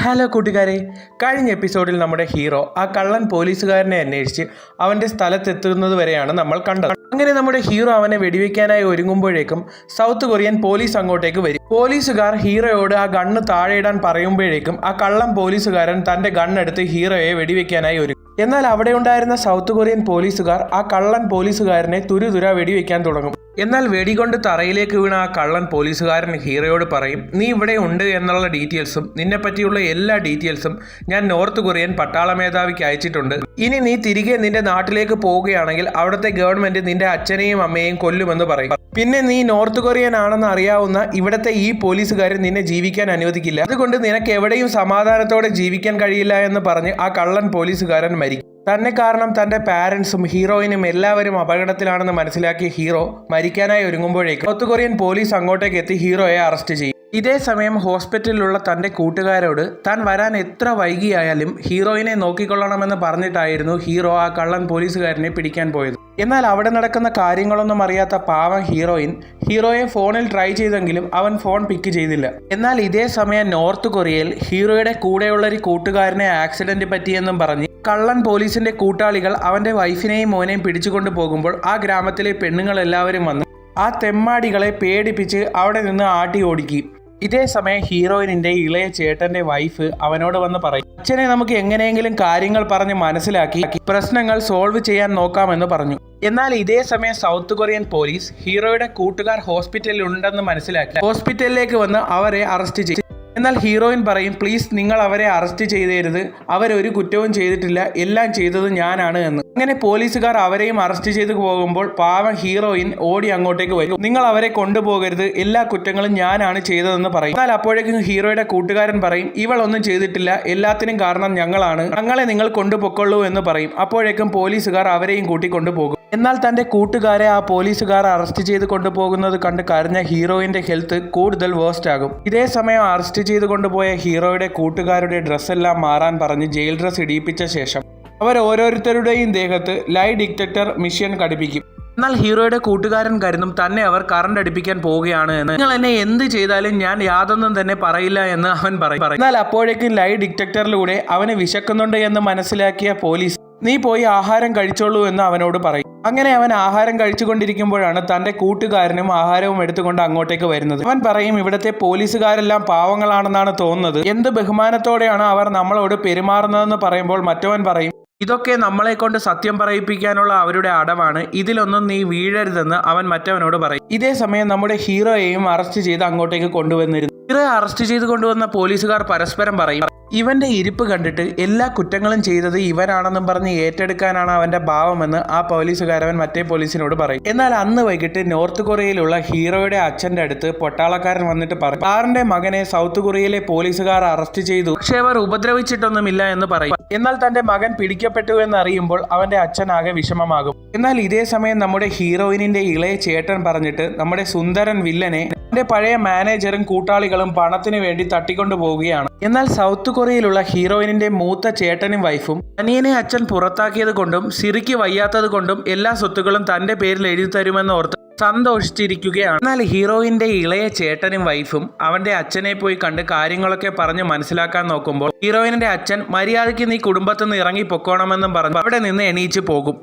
Hello കൂട്ടുകാരെ, കഴിഞ്ഞ എപ്പിസോഡിൽ നമ്മുടെ ഹീറോ ആ കള്ളൻ പോലീസുകാരനെ അന്വേഷിച്ച് അവൻ്റെ സ്ഥലത്തെത്തുന്നത് വരെയാണ് നമ്മൾ കണ്ടത്. അങ്ങനെ നമ്മുടെ ഹീറോ അവനെ വെടിവെക്കാനായി ഒരുങ്ങുമ്പോഴേക്കും സൗത്ത് കൊറിയൻ പോലീസ് അങ്ങോട്ടേക്ക് വരും. പോലീസുകാർ ഹീറോയോട് ആ ഗണ്ണ് താഴെയിടാൻ പറയുമ്പോഴേക്കും ആ കള്ളൻ പോലീസുകാരൻ തൻ്റെ ഗണ്ണെടുത്ത് ഹീറോയെ വെടിവെക്കാനായി ഒരുങ്ങും. എന്നാൽ അവിടെ ഉണ്ടായിരുന്ന സൗത്ത് കൊറിയൻ പോലീസുകാർ ആ കള്ളൻ പോലീസുകാരനെ തുരുതുര വെടിവെക്കാൻ തുടങ്ങും. എന്നാൽ വെടികൊണ്ട് തറയിലേക്ക് വീണ ആ കള്ളൻ പോലീസുകാരൻ ഹീറോയോട് പറയും, നീ ഇവിടെ ഉണ്ട് എന്നുള്ള ഡീറ്റെയിൽസും നിന്നെപ്പറ്റിയുള്ള എല്ലാ ഡീറ്റെയിൽസും ഞാൻ നോർത്ത് കൊറിയൻ പട്ടാള മേധാവിക്ക് അയച്ചിട്ടുണ്ട്. ഇനി നീ തിരികെ നിന്റെ നാട്ടിലേക്ക് പോവുകയാണെങ്കിൽ അവിടുത്തെ ഗവൺമെന്റ് നിന്റെ അച്ഛനെയും അമ്മയെയും കൊല്ലുമെന്ന് പറയും. പിന്നെ നീ നോർത്ത് കൊറിയൻ ആണെന്ന് അറിയാവുന്ന ഇവിടുത്തെ ഈ പോലീസുകാരൻ നിന്നെ ജീവിക്കാൻ അനുവദിക്കില്ല. അതുകൊണ്ട് നിനക്ക് എവിടെയും സമാധാനത്തോടെ ജീവിക്കാൻ കഴിയില്ല എന്ന് പറഞ്ഞ് ആ കള്ളൻ പോലീസുകാരൻ മരിക്കും. തന്നെ കാരണം തന്റെ പാരന്റ്സും ഹീറോയിനും എല്ലാവരും അപകടത്തിലാണെന്ന് മനസ്സിലാക്കിയ ഹീറോ മരിക്കാനായി ഒരുങ്ങുമ്പോഴേക്കും സൗത്ത് കൊറിയൻ പോലീസ് അങ്ങോട്ടേക്ക് എത്തി ഹീറോയെ അറസ്റ്റ് ചെയ്യും. ഇതേ സമയം ഹോസ്പിറ്റലിലുള്ള തന്റെ കൂട്ടുകാരോട് താൻ വരാൻ എത്ര വൈകിയായാലും ഹീറോയിനെ നോക്കിക്കൊള്ളണമെന്ന് പറഞ്ഞിട്ടായിരുന്നു ഹീറോ ആ കള്ളൻ പോലീസുകാരനെ പിടിക്കാൻ പോയത്. എന്നാൽ അവിടെ നടക്കുന്ന കാര്യങ്ങളൊന്നും അറിയാത്ത പാവം ഹീറോയെ ഫോണിൽ ട്രൈ ചെയ്തെങ്കിലും അവൻ ഫോൺ പിക്ക് ചെയ്തില്ല. എന്നാൽ ഇതേ സമയം നോർത്ത് കൊറിയയിൽ ഹീറോയുടെ കൂടെയുള്ള ഒരു കൂട്ടുകാരനെ ആക്സിഡന്റ് പറ്റിയെന്നും പറഞ്ഞ് കള്ളൻ പോലീസിന്റെ കൂട്ടാളികൾ അവന്റെ വൈഫിനെയും മോനെയും പിടിച്ചുകൊണ്ടു പോകുമ്പോൾ ആ ഗ്രാമത്തിലെ പെണ്ണുങ്ങൾ എല്ലാവരും വന്ന് ആ തെമ്മാടികളെ പേടിപ്പിച്ച് അവിടെ നിന്ന് ആട്ടി ഓടിക്കും. ഇതേ സമയം ഹീറോയിനിന്റെ ഇളയ ചേട്ടന്റെ വൈഫ് അവനോട് വന്ന് പറയും, അച്ഛനെ നമുക്ക് എങ്ങനെയെങ്കിലും കാര്യങ്ങൾ പറഞ്ഞ് മനസ്സിലാക്കി പ്രശ്നങ്ങൾ സോൾവ് ചെയ്യാൻ നോക്കാമെന്ന് പറഞ്ഞു. എന്നാൽ ഇതേ സമയം സൗത്ത് കൊറിയൻ പോലീസ് ഹീറോയുടെ കൂട്ടുകാർ ഹോസ്പിറ്റലിൽ ഉണ്ടെന്ന് മനസ്സിലാക്കി ഹോസ്പിറ്റലിലേക്ക് വന്ന് അവരെ അറസ്റ്റ് ചെയ്യും. എന്നാൽ ഹീറോയിൻ പറയും, പ്ലീസ് നിങ്ങൾ അവരെ അറസ്റ്റ് ചെയ്തരുത്, അവരൊരു കുറ്റവും ചെയ്തിട്ടില്ല, എല്ലാം ചെയ്തത് ഞാനാണ് എന്ന്. അങ്ങനെ പോലീസുകാർ അവരെയും അറസ്റ്റ് ചെയ്തു പോകുമ്പോൾ പാവം ഹീറോയിൻ ഓടി അങ്ങോട്ടേക്ക് വരും. നിങ്ങൾ അവരെ കൊണ്ടുപോകരുത്, എല്ലാ കുറ്റങ്ങളും ഞാനാണ് ചെയ്തതെന്ന് പറയും. എന്നാൽ അപ്പോഴേക്കും ഹീറോയുടെ കൂട്ടുകാരൻ പറയും, ഇവളൊന്നും ചെയ്തിട്ടില്ല, എല്ലാത്തിനും കാരണം ഞങ്ങളാണ്, ഞങ്ങളെ നിങ്ങൾ കൊണ്ടുപോയിക്കൊള്ളൂ എന്ന് പറയും. അപ്പോഴേക്കും പോലീസുകാർ അവരെയും കൂട്ടിക്കൊണ്ടുപോകും. എന്നാൽ തന്റെ കൂട്ടുകാരെ ആ പോലീസുകാർ അറസ്റ്റ് ചെയ്ത് കൊണ്ടുപോകുന്നത് കണ്ട് കരഞ്ഞ ഹീറോയിന്റെ ഹെൽത്ത് കൂടുതൽ വേസ്റ്റ് ആകും. ഇതേ സമയം അറസ്റ്റ് ചെയ്ത് കൊണ്ടുപോയ ഹീറോയുടെ കൂട്ടുകാരുടെ ഡ്രസ്സെല്ലാം മാറാൻ പറഞ്ഞ് ജയിൽ ഡ്രസ് ഇടിയിപ്പിച്ച ശേഷം അവർ ഓരോരുത്തരുടെയും ദേഹത്ത് ലൈ ഡിറ്റക്ടർ മിഷൻ ഘടിപ്പിക്കും. എന്നാൽ ഹീറോയുടെ കൂട്ടുകാരൻ കരുതും തന്നെ അവർ കറണ്ട് അടിപ്പിക്കാൻ പോവുകയാണ് എന്ന്. നിങ്ങൾ എന്നെ എന്ത് ചെയ്താലും ഞാൻ യാതൊന്നും തന്നെ പറയില്ല എന്ന് അവൻ പറയും. എന്നാൽ അപ്പോഴേക്കും ലൈ ഡിറ്റക്ടറിലൂടെ അവന് വിശക്കുന്നുണ്ട് എന്ന് മനസ്സിലാക്കിയ പോലീസ്, നീ പോയി ആഹാരം കഴിച്ചോളൂ എന്ന് അവനോട് പറയും. അങ്ങനെ അവൻ ആഹാരം കഴിച്ചുകൊണ്ടിരിക്കുമ്പോഴാണ് തന്റെ കൂട്ടുകാരനും ആഹാരവും എടുത്തുകൊണ്ട് അങ്ങോട്ടേക്ക് വരുന്നത്. അവൻ പറയും, ഇവിടുത്തെ പോലീസുകാരെല്ലാം പാവങ്ങളാണെന്നാണ് തോന്നുന്നത്, എന്ത് ബഹുമാനത്തോടെയാണ് അവർ നമ്മളോട് പെരുമാറുന്നതെന്ന് പറയുമ്പോൾ മറ്റവൻ പറയും, ഇതൊക്കെ നമ്മളെ കൊണ്ട് സത്യം പറയിപ്പിക്കാനുള്ള അവരുടെ അടവാണ്, ഇതിലൊന്നും നീ വീഴരുതെന്ന് അവൻ മറ്റവനോട് പറയും. ഇതേ സമയം നമ്മുടെ ഹീറോയെയും അറസ്റ്റ് ചെയ്ത് അങ്ങോട്ടേക്ക് കൊണ്ടുവന്നിരുന്നു. ഹീറോയെ അറസ്റ്റ് ചെയ്ത് കൊണ്ടുവന്ന പോലീസുകാർ പരസ്പരം പറയും, ഇവന്റെ ഇരിപ്പ് കണ്ടിട്ട് എല്ലാ കുറ്റങ്ങളും ചെയ്തത് ഇവനാണെന്നും പറഞ്ഞ് ഏറ്റെടുക്കാനാണ് അവന്റെ ഭാവമെന്ന് ആ പോലീസുകാരൻ മറ്റേ പോലീസിനോട് പറയും. എന്നാൽ അന്ന് വൈകിട്ട് നോർത്ത് കൊറിയയിലുള്ള ഹീറോയുടെ അച്ഛന്റെ അടുത്ത് പട്ടാളക്കാരൻ വന്നിട്ട് പറയും, സാറിന്റെ മകനെ സൗത്ത് കൊറിയയിലെ പോലീസുകാർ അറസ്റ്റ് ചെയ്തു, പക്ഷെ അവർ ഉപദ്രവിച്ചിട്ടൊന്നുമില്ല എന്ന് പറയും. എന്നാൽ തന്റെ മകൻ പിടിക്കപ്പെട്ടു എന്നറിയുമ്പോൾ അവന്റെ അച്ഛൻ ആകെ വിഷമമാകും. എന്നാൽ ഇതേ സമയം നമ്മുടെ ഹീറോയിനിന്റെ ഇളയ ചേട്ടൻ പറഞ്ഞിട്ട് നമ്മുടെ സുന്ദരൻ വില്ലനെ അവന്റെ പഴയ മാനേജറും കൂട്ടാളികളും പണത്തിന് വേണ്ടി തട്ടിക്കൊണ്ടു പോവുകയാണ്. എന്നാൽ സൗത്ത് കൊറിയയിലുള്ള ഹീറോയിനിന്റെ മൂത്ത ചേട്ടനും വൈഫും അനിയനെ അച്ഛൻ പുറത്താക്കിയത് കൊണ്ടും സിറിക്ക് വയ്യാത്തത് കൊണ്ടും എല്ലാ സ്വത്തുക്കളും തന്റെ പേരിൽ എഴുതി തരുമെന്ന് ഓർത്ത് സന്തോഷിച്ചിരിക്കുകയാണ്. എന്നാൽ ഹീറോയിന്റെ ഇളയ ചേട്ടനും വൈഫും അവന്റെ അച്ഛനെ പോയി കണ്ട് കാര്യങ്ങളൊക്കെ പറഞ്ഞ് മനസ്സിലാക്കാൻ നോക്കുമ്പോൾ ഹീറോയിനിന്റെ അച്ഛൻ മര്യാദയ്ക്ക് നീ കുടുംബത്തിൽ നിന്ന് ഇറങ്ങി പൊക്കോണമെന്നും പറഞ്ഞ് അവിടെ നിന്ന് എണീച്ച് പോകും.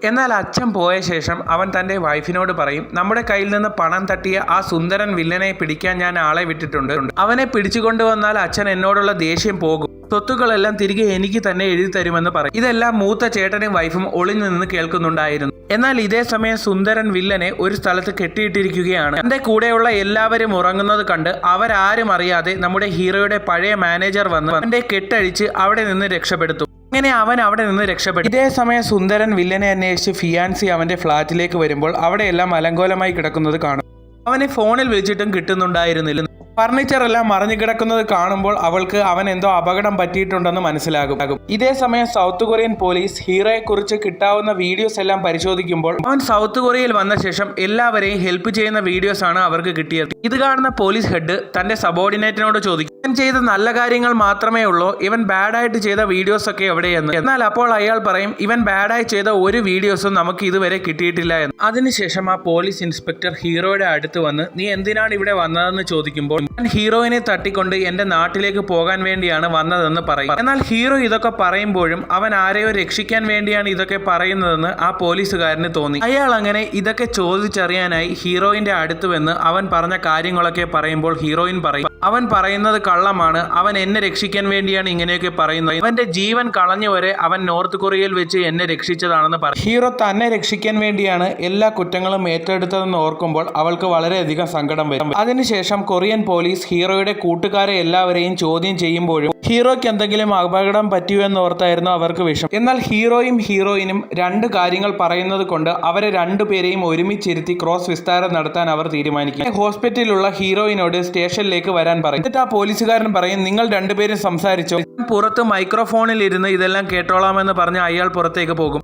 എന്നാൽ അച്ഛൻ പോയ ശേഷം അവൻ തൻ്റെ വൈഫിനോട് പറയും, നമ്മുടെ കയ്യിൽ നിന്ന് പണം തട്ടിയ ആ സുന്ദരൻ വില്ലനെ പിടിക്കാൻ ഞാൻ ആളെ വിട്ടിട്ടുണ്ട്, അവനെ പിടിച്ചുകൊണ്ടുവന്നാൽ അച്ഛൻ എന്നോടുള്ള ദേഷ്യം പോകും, സ്വത്തുക്കളെല്ലാം തിരികെ എനിക്ക് തന്നെ എഴുതി തരുമെന്ന് പറയും. ഇതെല്ലാം മൂത്ത ചേട്ടനും വൈഫും ഒളിഞ്ഞു നിന്ന് കേൾക്കുന്നുണ്ടായിരുന്നു. എന്നാൽ ഇതേ സമയം സുന്ദരൻ വില്ലനെ ഒരു സ്ഥലത്ത് കെട്ടിയിട്ടിരിക്കുകയാണ്. തന്റെ കൂടെയുള്ള എല്ലാവരും ഉറങ്ങുന്നത് കണ്ട് അവരാരും അറിയാതെ നമ്മുടെ ഹീറോയുടെ പഴയ മാനേജർ വന്ന് അവന്റെ കെട്ടഴിച്ച് അവിടെ നിന്ന് രക്ഷപ്പെടുത്തും. അങ്ങനെ അവൻ അവിടെ നിന്ന് രക്ഷപ്പെടും. ഇതേ സമയം സുന്ദരൻ വില്ലനെ അന്വേഷിച്ച് ഫിയാൻസി അവന്റെ ഫ്ളാറ്റിലേക്ക് വരുമ്പോൾ അവിടെയെല്ലാം അലങ്കോലമായി കിടക്കുന്നത് കാണും. അവനെ ഫോണിൽ വിളിച്ചിട്ടും കിട്ടുന്നുണ്ടായിരുന്നില്ല. ഫർണിച്ചർ എല്ലാം മറിഞ്ഞു കിടക്കുന്നത് കാണുമ്പോൾ അവൾക്ക് അവൻ എന്തോ അപകടം പറ്റിയിട്ടുണ്ടെന്ന് മനസ്സിലാകും. ഇതേ സമയം സൗത്ത് കൊറിയൻ പോലീസ് ഹീറോയെ കുറിച്ച് കിട്ടാവുന്ന വീഡിയോസ് എല്ലാം പരിശോധിക്കുമ്പോൾ അവൻ സൗത്ത് കൊറിയയിൽ വന്ന ശേഷം എല്ലാവരെയും ഹെൽപ്പ് ചെയ്യുന്ന വീഡിയോസ് ആണ് അവർക്ക് കിട്ടിയത്. ഇത് കാണുന്ന പോലീസ് ഹെഡ് തന്റെ സബോർഡിനേറ്റിനോട് ചോദിക്കും, ഇവൻ ചെയ്ത നല്ല കാര്യങ്ങൾ മാത്രമേ ഉള്ളൂ, ഇവൻ ബാഡായിട്ട് ചെയ്ത വീഡിയോസ് ഒക്കെ എവിടെയെന്ന്. എന്നാൽ അപ്പോൾ അയാൾ പറയും, ഇവൻ ബാഡായി ചെയ്ത ഒരു വീഡിയോസും നമുക്ക് ഇതുവരെ കിട്ടിയിട്ടില്ല എന്ന്. അതിനുശേഷം ആ പോലീസ് ഇൻസ്പെക്ടർ ഹീറോയുടെ അടുത്ത് വന്ന്, നീ എന്തിനാണ് ഇവിടെ വന്നതെന്ന് ചോദിക്കുമ്പോൾ ഹീറോയിനെ തട്ടിക്കൊണ്ട് എന്റെ നാട്ടിലേക്ക് പോകാൻ വേണ്ടിയാണ് വന്നതെന്ന് പറയും. എന്നാൽ ഹീറോ ഇതൊക്കെ പറയുമ്പോഴും അവൻ ആരെയോ രക്ഷിക്കാൻ വേണ്ടിയാണ് ഇതൊക്കെ പറയുന്നതെന്ന് ആ പോലീസുകാരന് തോന്നി. അയാൾ അങ്ങനെ ഇതൊക്കെ ചോദിച്ചറിയാനായി ഹീറോയിന്റെ അടുത്ത് വന്ന് അവൻ പറഞ്ഞ കാര്യങ്ങളൊക്കെ പറയുമ്പോൾ ഹീറോയിൻ പറയും, അവൻ പറയുന്നത് കള്ളമാണ്, അവൻ എന്നെ രക്ഷിക്കാൻ വേണ്ടിയാണ് ഇങ്ങനെയൊക്കെ പറയുന്നത്, അവന്റെ ജീവൻ കളഞ്ഞു വരെ അവൻ നോർത്ത് കൊറിയയിൽ വെച്ച് എന്നെ രക്ഷിച്ചതാണെന്ന് പറയും. ഹീറോ തന്നെ രക്ഷിക്കാൻ വേണ്ടിയാണ് എല്ലാ കുറ്റങ്ങളും ഏറ്റെടുത്തതെന്ന് ഓർക്കുമ്പോൾ അവൾക്ക് വളരെയധികം സങ്കടം വരും. അതിനുശേഷം കൊറിയൻ പോലീസ് ഹീറോയുടെ കൂട്ടുകാരെ എല്ലാവരെയും ചോദ്യം ചെയ്യുമ്പോഴും ഹീറോയ്ക്ക് എന്തെങ്കിലും അപകടം പറ്റിയോ ഓർത്തായിരുന്നു അവർക്ക് വിഷമം. എന്നാൽ ഹീറോയും ഹീറോയിനും രണ്ട് കാര്യങ്ങൾ പറയുന്നത് കൊണ്ട് അവരെ രണ്ടുപേരെയും ഒരുമിച്ചിരുത്തി ക്രോസ് വിസ്താരം നടത്താൻ അവർ തീരുമാനിക്കും. ഹോസ്പിറ്റലിലുള്ള ഹീറോയിനോട് സ്റ്റേഷനിലേക്ക് വരാൻ പറയും. എന്നിട്ട് ആ പോലീസുകാരൻ പറയും, നിങ്ങൾ രണ്ടുപേരും സംസാരിച്ചോ, പുറത്ത് മൈക്രോഫോണിൽ ഇരുന്ന് ഇതെല്ലാം കേട്ടോളാമെന്ന് പറഞ്ഞ് അയാൾ പുറത്തേക്ക് പോകും.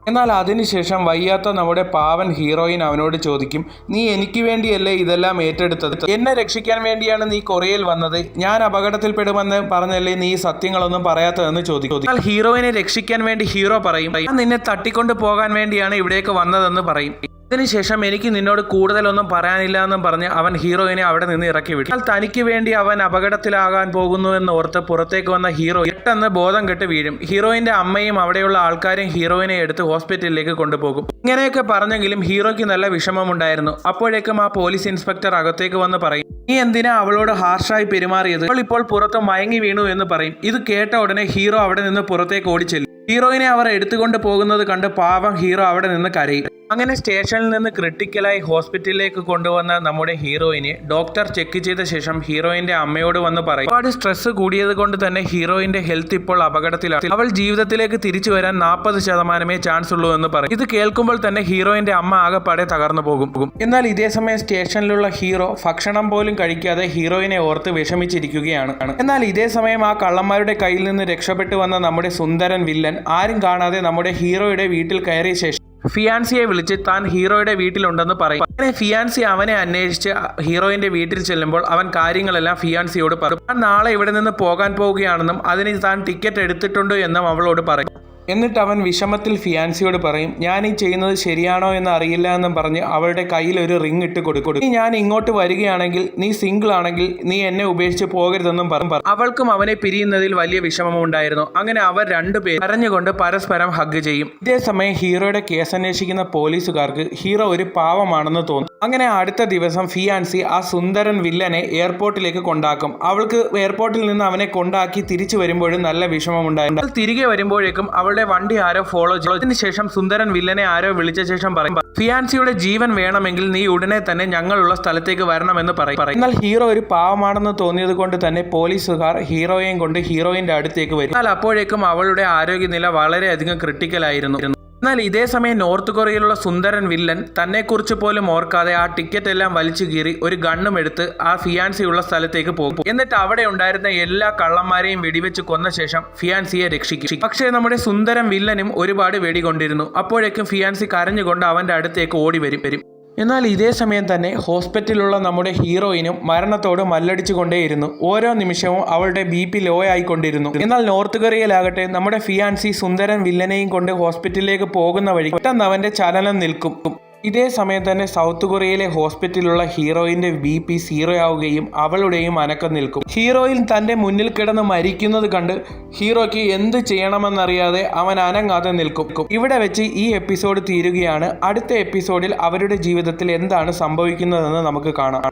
എന്നാൽ അതിനുശേഷം വയ്യാത്ത നമ്മുടെ പാവൻ ഹീറോയിൻ അവനോട് ചോദിക്കും, നീ എനിക്ക് വേണ്ടിയല്ലേ ഇതെല്ലാം ഏറ്റെടുത്തത്, എന്നെ രക്ഷിക്കാൻ വേണ്ടിയാണ് നീ കൊറിയയിൽ വന്നത്, ഞാൻ അപകടത്തിൽപ്പെടുമെന്ന് പറഞ്ഞല്ലേ നീ സത്യങ്ങളൊന്നും പറയാത്തതെന്ന് ചോദിക്കും. എന്നാൽ ഹീറോയിനെ രക്ഷിക്കാൻ വേണ്ടി ഹീറോ പറയും, ഞാൻ നിന്നെ തട്ടിക്കൊണ്ട് പോകാൻ വേണ്ടിയാണ് ഇവിടേക്ക് വന്നതെന്ന് പറയും. ഇതിനുശേഷം എനിക്ക് നിന്നോട് കൂടുതലൊന്നും പറയാനില്ല എന്നും പറഞ്ഞ് അവൻ ഹീറോയിനെ അവിടെ നിന്ന് ഇറക്കി വിടും. എന്നാൽ തനിക്ക് വേണ്ടി അവൻ അപകടത്തിലാകാൻ പോകുന്നു എന്ന് ഓർത്ത് പുറത്തേക്ക് വന്ന ഹീറോ പെട്ടെന്ന് ബോധം കെട്ട് വീഴും. ഹീറോയിന്റെ അമ്മയും അവിടെയുള്ള ആൾക്കാരും ഹീറോയിനെ എടുത്ത് ഹോസ്പിറ്റലിലേക്ക് കൊണ്ടുപോകും. ഇങ്ങനെയൊക്കെ പറഞ്ഞെങ്കിലും ഹീറോയ്ക്ക് നല്ല വിഷമമുണ്ടായിരുന്നു. അപ്പോഴേക്കും ആ പോലീസ് ഇൻസ്പെക്ടർ അകത്തേക്ക് വന്ന് പറയും, നീ എന്തിനാ അവളോട് ഹാർഷായി പെരുമാറിയത്, അവൾ ഇപ്പോൾ പുറത്ത് മയങ്ങി വീണു എന്ന് പറയും. ഇത് കേട്ട ഉടനെ ഹീറോ അവിടെ നിന്ന് പുറത്തേക്ക് ഓടിച്ചെല്ലും. ഹീറോയിനെ അവർ എടുത്തുകൊണ്ട് പോകുന്നത് കണ്ട് പാവം ഹീറോ അവിടെ നിന്ന് കരയും. അങ്ങനെ സ്റ്റേഷനിൽ നിന്ന് ക്രിട്ടിക്കലായി ഹോസ്പിറ്റലിലേക്ക് കൊണ്ടുവന്ന നമ്മുടെ ഹീറോയിനെ ഡോക്ടർ ചെക്ക് ചെയ്ത ശേഷം ഹീറോയിന്റെ അമ്മയോട് വന്ന് പറയും, ഒരുപാട് സ്ട്രെസ് കൂടിയത് കൊണ്ട് തന്നെ ഹീറോയിന്റെ ഹെൽത്ത് ഇപ്പോൾ അപകടത്തിലാണ്, അവൾ ജീവിതത്തിലേക്ക് തിരിച്ചു വരാൻ 40% ചാൻസ് ഉള്ളൂ എന്ന് പറയും. ഇത് കേൾക്കുമ്പോൾ തന്നെ ഹീറോയിന്റെ അമ്മ ആകെപ്പാടെ തകർന്നു പോകും. എന്നാൽ ഇതേ സമയം സ്റ്റേഷനിലുള്ള ഹീറോ ഭക്ഷണം പോലും കഴിക്കാതെ ഹീറോയിനെ ഓർത്ത് വിഷമിച്ചിരിക്കുകയാണ്. എന്നാൽ ഇതേ സമയം ആ കള്ളന്മാരുടെ കയ്യിൽ നിന്ന് രക്ഷപ്പെട്ടു വന്ന നമ്മുടെ സുന്ദരൻ വില്ലൻ ആരും കാണാതെ നമ്മുടെ ഹീറോയുടെ വീട്ടിൽ കയറിയ ശേഷം ഫിയാൻസിയെ വിളിച്ച് താൻ ഹീറോയുടെ വീട്ടിലുണ്ടെന്ന് പറയും. അങ്ങനെ ഫിയാൻസി അവനെ അന്വേഷിച്ച് ഹീറോയിന്റെ വീട്ടിൽ ചെല്ലുമ്പോൾ അവൻ കാര്യങ്ങളെല്ലാം ഫിയാൻസിയോട് പറയും. താൻ നാളെ ഇവിടെ നിന്ന് പോകാൻ പോവുകയാണെന്നും അതിന് താൻ ടിക്കറ്റ് എടുത്തിട്ടുണ്ട് എന്നും അവളോട് പറയും. എന്നിട്ട് അവൻ വിഷമത്തിൽ ഫിയാൻസിയോട് പറയും, ഞാൻ ഈ ചെയ്യുന്നത് ശരിയാണോ എന്ന് അറിയില്ല എന്നും പറഞ്ഞ് അവളുടെ കയ്യിൽ ഒരു റിങ് ഇട്ട് കൊടുക്കും. നീ ഞാൻ ഇങ്ങോട്ട് വരികയാണെങ്കിൽ, നീ സിംഗിൾ ആണെങ്കിൽ നീ എന്നെ ഉപേക്ഷിച്ച് പോകരുതെന്നും പറഞ്ഞു. അവൾക്കും അവനെ പിരിയുന്നതിൽ വലിയ വിഷമമുണ്ടായിരുന്നു. അങ്ങനെ അവർ രണ്ടുപേരും കരഞ്ഞുകൊണ്ട് പരസ്പരം ഹഗ് ചെയ്യും. ഇതേ സമയം ഹീറോയുടെ കേസ് അന്വേഷിക്കുന്ന പോലീസുകാർക്ക് ഹീറോ ഒരു പാവമാണെന്ന് തോന്നും. അങ്ങനെ അടുത്ത ദിവസം ഫിയാൻസി ആ സുന്ദരൻ വില്ലനെ എയർപോർട്ടിലേക്ക് കൊണ്ടാക്കും. അവൾക്ക് എയർപോർട്ടിൽ നിന്ന് അവനെ കൊണ്ടാക്കി തിരിച്ചു വരുമ്പോഴും നല്ല വിഷമമുണ്ടായിരുന്നു. തിരികെ വരുമ്പോഴേക്കും അവളുടെ വണ്ടി ആരോ ഫോളോ ചെയ്തതിനു ശേഷം സുന്ദരൻ വില്ലനെ ആരോ വിളിച്ച ശേഷം പറയും, ഫിയാൻസിയുടെ ജീവൻ വേണമെങ്കിൽ നീ ഉടനെ തന്നെ ഞങ്ങളുള്ള സ്ഥലത്തേക്ക് വരണമെന്ന് പറയും. എന്നാൽ ഹീറോ ഒരു പാവമാണെന്ന് തോന്നിയത് കൊണ്ട് തന്നെ പോലീസുകാർ ഹീറോയെയും കൊണ്ട് ഹീറോയിന്റെ അടുത്തേക്ക് വരും. എന്നാൽ അപ്പോഴേക്കും അവളുടെ ആരോഗ്യനില വളരെയധികം ക്രിട്ടിക്കലായിരുന്നു. എന്നാൽ ഇതേ സമയം നോർത്ത് കൊറിയയിലുള്ള സുന്ദരൻ വില്ലൻ തന്നെക്കുറിച്ച് പോലും ഓർക്കാതെ ആ ടിക്കറ്റ് എല്ലാം വലിച്ചു കീറി ഒരു ഗണ്ണും എടുത്ത് ആ ഫിയാൻസിയുള്ള സ്ഥലത്തേക്ക് പോകും. എന്നിട്ട് അവിടെ ഉണ്ടായിരുന്ന എല്ലാ കള്ളന്മാരെയും വെടിവെച്ച് കൊന്ന ശേഷം ഫിയാൻസിയെ രക്ഷിക്കും. പക്ഷേ നമ്മുടെ സുന്ദരൻ വില്ലനും ഒരുപാട് വെടികൊണ്ടിരുന്നു. അപ്പോഴേക്കും ഫിയാൻസി കരഞ്ഞുകൊണ്ട് അവന്റെ അടുത്തേക്ക് ഓടി വരും. എന്നാൽ ഇതേ സമയം തന്നെ ഹോസ്പിറ്റലിലുള്ള നമ്മുടെ ഹീറോയിനും മരണത്തോട് മല്ലടിച്ചുകൊണ്ടേയിരുന്നു. ഓരോ നിമിഷവും അവളുടെ BP ലോ ആയിക്കൊണ്ടിരുന്നു. എന്നാൽ നോർത്ത് കൊറിയയിലാകട്ടെ നമ്മുടെ ഫിയാൻസി സുന്ദരൻ വില്ലനെയും കൊണ്ട് ഹോസ്പിറ്റലിലേക്ക് പോകുന്ന വഴി പെട്ടെന്ന് അവന്റെ ചലനം നിൽക്കും. ഇതേ സമയം തന്നെ സൗത്ത് കൊറിയയിലെ ഹോസ്പിറ്റലിലുള്ള ഹീറോയിന്റെ BP 0 ആവുകയും അവളുടെയും അനക്കം നിൽക്കും. ഹീറോയിൻ തന്റെ മുന്നിൽ കിടന്ന് മരിക്കുന്നത് കണ്ട് ഹീറോയ്ക്ക് എന്ത് ചെയ്യണമെന്നറിയാതെ അവൻ അനങ്ങാതെ നിൽക്കും. ഇവിടെ വെച്ച് ഈ എപ്പിസോഡ് തീരുകയാണ്. അടുത്ത എപ്പിസോഡിൽ അവരുടെ ജീവിതത്തിൽ എന്താണ് സംഭവിക്കുന്നതെന്ന് നമുക്ക് കാണാം.